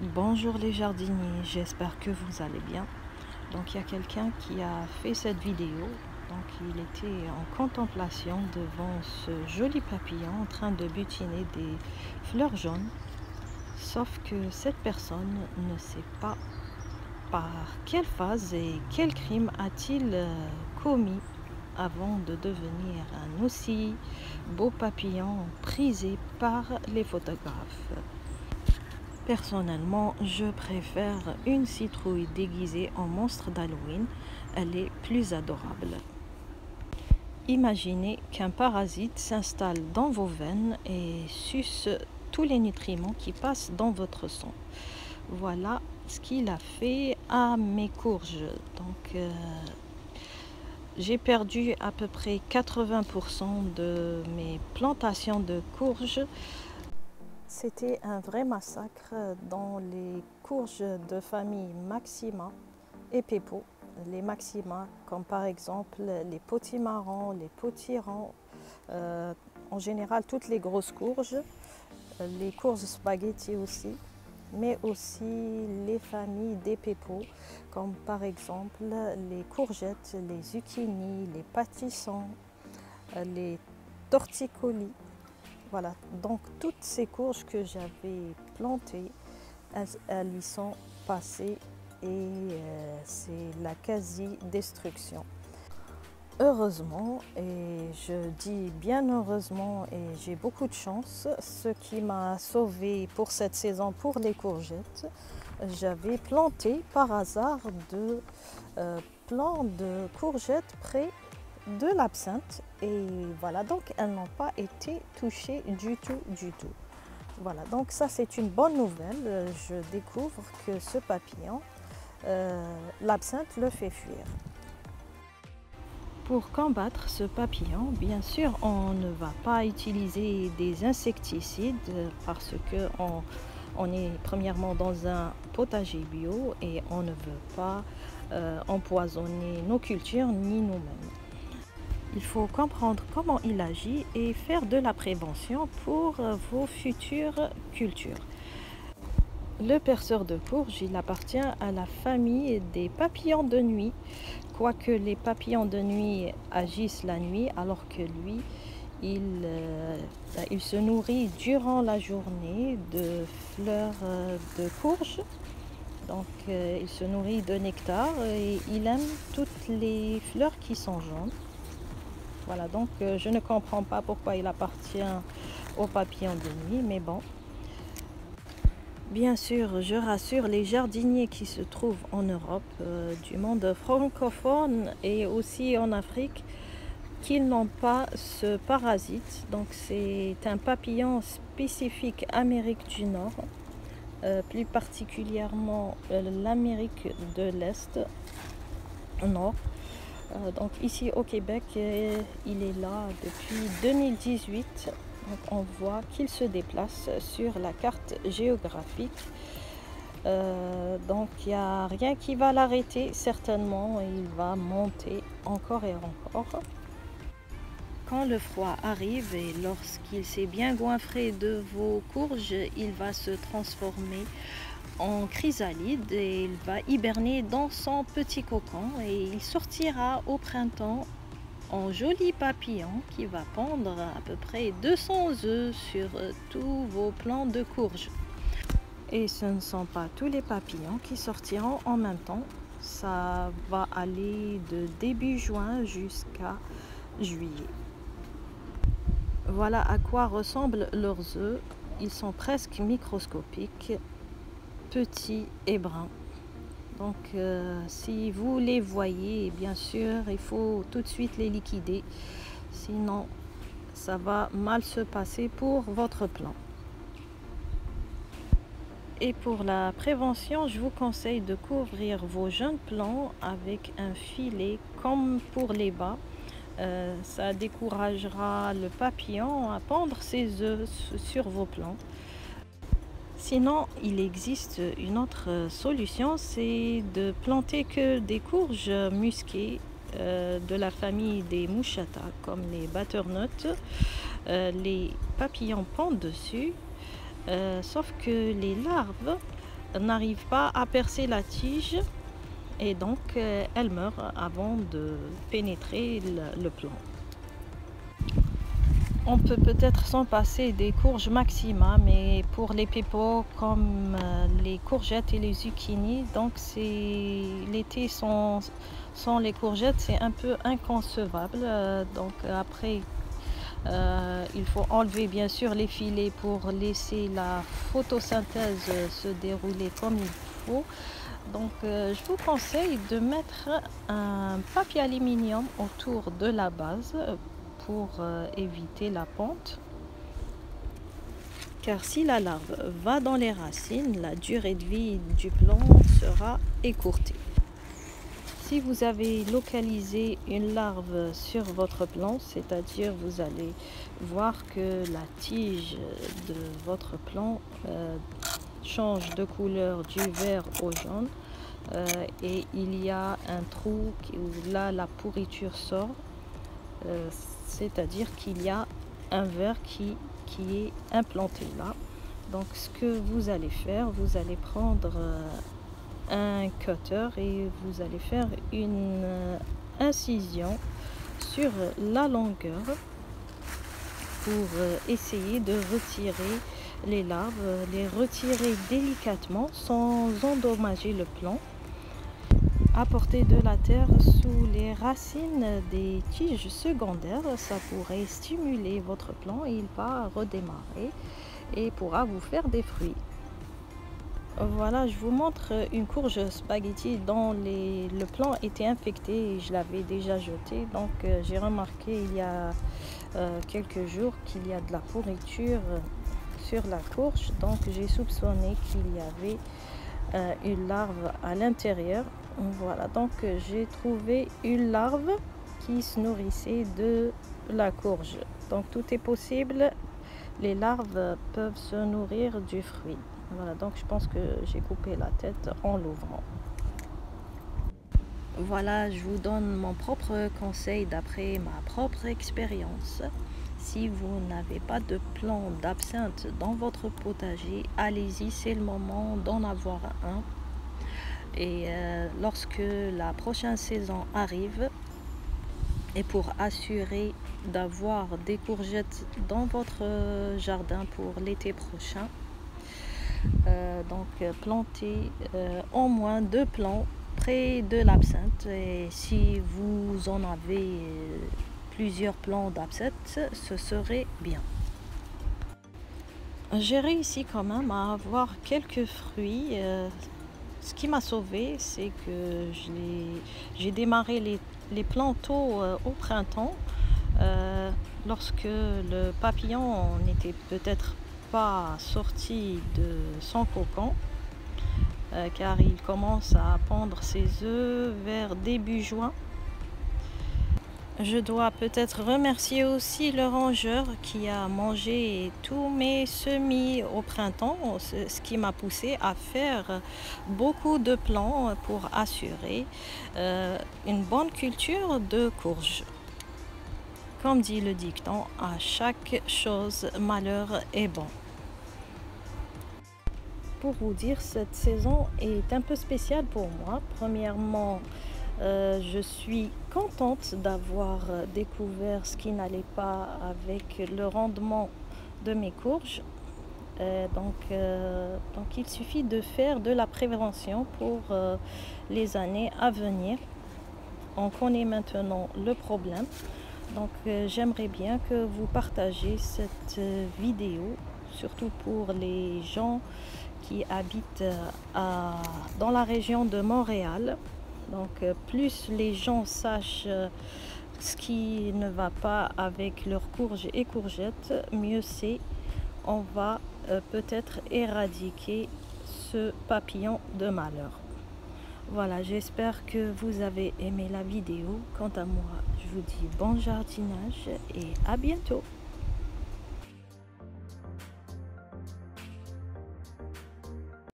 Bonjour les jardiniers, j'espère que vous allez bien. Donc il y a quelqu'un qui a fait cette vidéo. Donc il était en contemplation devant ce joli papillon en train de butiner des fleurs jaunes. Sauf que cette personne ne sait pas par quelle phase et quel crime a-t-il commis avant de devenir un aussi beau papillon prisé par les photographes. Personnellement, je préfère une citrouille déguisée en monstre d'Halloween. Elle est plus adorable. Imaginez qu'un parasite s'installe dans vos veines et suce tous les nutriments qui passent dans votre sang. Voilà ce qu'il a fait à mes courges. Donc, j'ai perdu à peu près 80% de mes plantations de courges. C'était un vrai massacre dans les courges de famille Maxima et Pepo. Les Maxima, comme par exemple les potimarrons, les potirons, en général toutes les grosses courges, les courges spaghetti aussi, mais aussi les familles des Pepo, comme par exemple les courgettes, les zucchini, les pâtissons, les torticolis. Voilà, donc toutes ces courges que j'avais plantées, elles y sont passées et c'est la quasi-destruction. Heureusement, et je dis bien heureusement, et j'ai beaucoup de chance, ce qui m'a sauvée pour cette saison pour les courgettes, j'avais planté par hasard de plants de courgettes près de l'absinthe et voilà, donc elles n'ont pas été touchées du tout. Voilà, donc ça c'est une bonne nouvelle. Je découvre que ce papillon, l'absinthe le fait fuir. Pour combattre ce papillon, bien sûr, on ne va pas utiliser des insecticides parce que on est premièrement dans un potager bio et on ne veut pas empoisonner nos cultures ni nous-mêmes. Il faut comprendre comment il agit et faire de la prévention pour vos futures cultures. Le perceur de courge, il appartient à la famille des papillons de nuit, quoique les papillons de nuit agissent la nuit, alors que lui, il se nourrit durant la journée de fleurs de courge. Donc, il se nourrit de nectar et il aime toutes les fleurs qui sont jaunes. Voilà, donc je ne comprends pas pourquoi il appartient aux papillons de nuit, mais bon. Bien sûr, je rassure les jardiniers qui se trouvent en Europe, du monde francophone et aussi en Afrique, qu'ils n'ont pas ce parasite. Donc c'est un papillon spécifique Amérique du Nord, plus particulièrement l'Amérique de l'Est, Nord. Donc ici au Québec, il est là depuis 2018. Donc on voit qu'il se déplace sur la carte géographique. Donc il n'y a rien qui va l'arrêter, certainement. Il va monter encore et encore. Quand le froid arrive et lorsqu'il s'est bien goinfré de vos courges, il va se transformer en chrysalide et il va hiberner dans son petit cocon et il sortira au printemps en joli papillon qui va pondre à peu près 200 œufs sur tous vos plants de courges. Et ce ne sont pas tous les papillons qui sortiront en même temps. Ça va aller de début juin jusqu'à juillet. Voilà à quoi ressemblent leurs œufs. Ils sont presque microscopiques, petits et bruns. Donc si vous les voyez, bien sûr, il faut tout de suite les liquider. Sinon, ça va mal se passer pour votre plant. Et pour la prévention, je vous conseille de couvrir vos jeunes plants avec un filet comme pour les bas. Ça découragera le papillon à pondre ses œufs sur vos plants. Sinon, il existe une autre solution, c'est de planter que des courges musquées de la famille des mouchata, comme les butternuts. Les papillons pondent dessus, sauf que les larves n'arrive pas à percer la tige et donc elle meurt avant de pénétrer le plant. On peut peut-être s'en passer des courges maxima, mais pour les pépos comme les courgettes et les zucchini, donc l'été sans les courgettes, c'est un peu inconcevable. Donc après, il faut enlever bien sûr les filets pour laisser la photosynthèse se dérouler comme il faut. Donc je vous conseille de mettre un papier aluminium autour de la base pour éviter la pente, car si la larve va dans les racines, la durée de vie du plant sera écourtée. Si vous avez localisé une larve sur votre plant, c'est-à-dire vous allez voir que la tige de votre plant change de couleur du vert au jaune et il y a un trou où là la pourriture sort, c'est-à-dire qu'il y a un ver qui est implanté là. Donc ce que vous allez faire, vous allez prendre un cutter et vous allez faire une incision sur la longueur pour essayer de retirer les larves, les retirer délicatement sans endommager le plant. Apporter de la terre sous les racines des tiges secondaires, ça pourrait stimuler votre plant et il va redémarrer et pourra vous faire des fruits. Voilà, je vous montre une courge spaghetti dont le plant était infecté et je l'avais déjà jeté. Donc j'ai remarqué il y a quelques jours qu'il y a de la pourriture sur la courge. Donc j'ai soupçonné qu'il y avait une larve à l'intérieur. Voilà, donc j'ai trouvé une larve qui se nourrissait de la courge. Donc tout est possible, les larves peuvent se nourrir du fruit. Voilà, donc je pense que j'ai coupé la tête en l'ouvrant. Voilà, je vous donne mon propre conseil d'après ma propre expérience. Si vous n'avez pas de plant d'absinthe dans votre potager, allez-y, c'est le moment d'en avoir un. Et lorsque la prochaine saison arrive, et pour assurer d'avoir des courgettes dans votre jardin pour l'été prochain, donc plantez au moins 2 plants près de l'absinthe. Et si vous en avez plusieurs plants d'absinthe, ce serait bien. J'ai réussi quand même à avoir quelques fruits. Ce qui m'a sauvé, c'est que j'ai démarré les plants tôt au printemps, lorsque le papillon n'était peut-être pas sorti de son cocon, car il commence à pondre ses œufs vers début juin. Je dois peut-être remercier aussi le rongeur qui a mangé tous mes semis au printemps, ce qui m'a poussé à faire beaucoup de plants pour assurer une bonne culture de courges. Comme dit le dicton, à chaque chose malheur est bon. Pour vous dire, cette saison est un peu spéciale pour moi. Premièrement, je suis contente d'avoir découvert ce qui n'allait pas avec le rendement de mes courges. Donc il suffit de faire de la prévention pour les années à venir. On connaît maintenant le problème. Donc j'aimerais bien que vous partagez cette vidéo, surtout pour les gens qui habitent dans la région de Montréal. Donc plus les gens sachent ce qui ne va pas avec leurs courges et courgettes, mieux c'est. On va peut-être éradiquer ce papillon de malheur. Voilà, j'espère que vous avez aimé la vidéo. Quant à moi, je vous dis bon jardinage et à bientôt.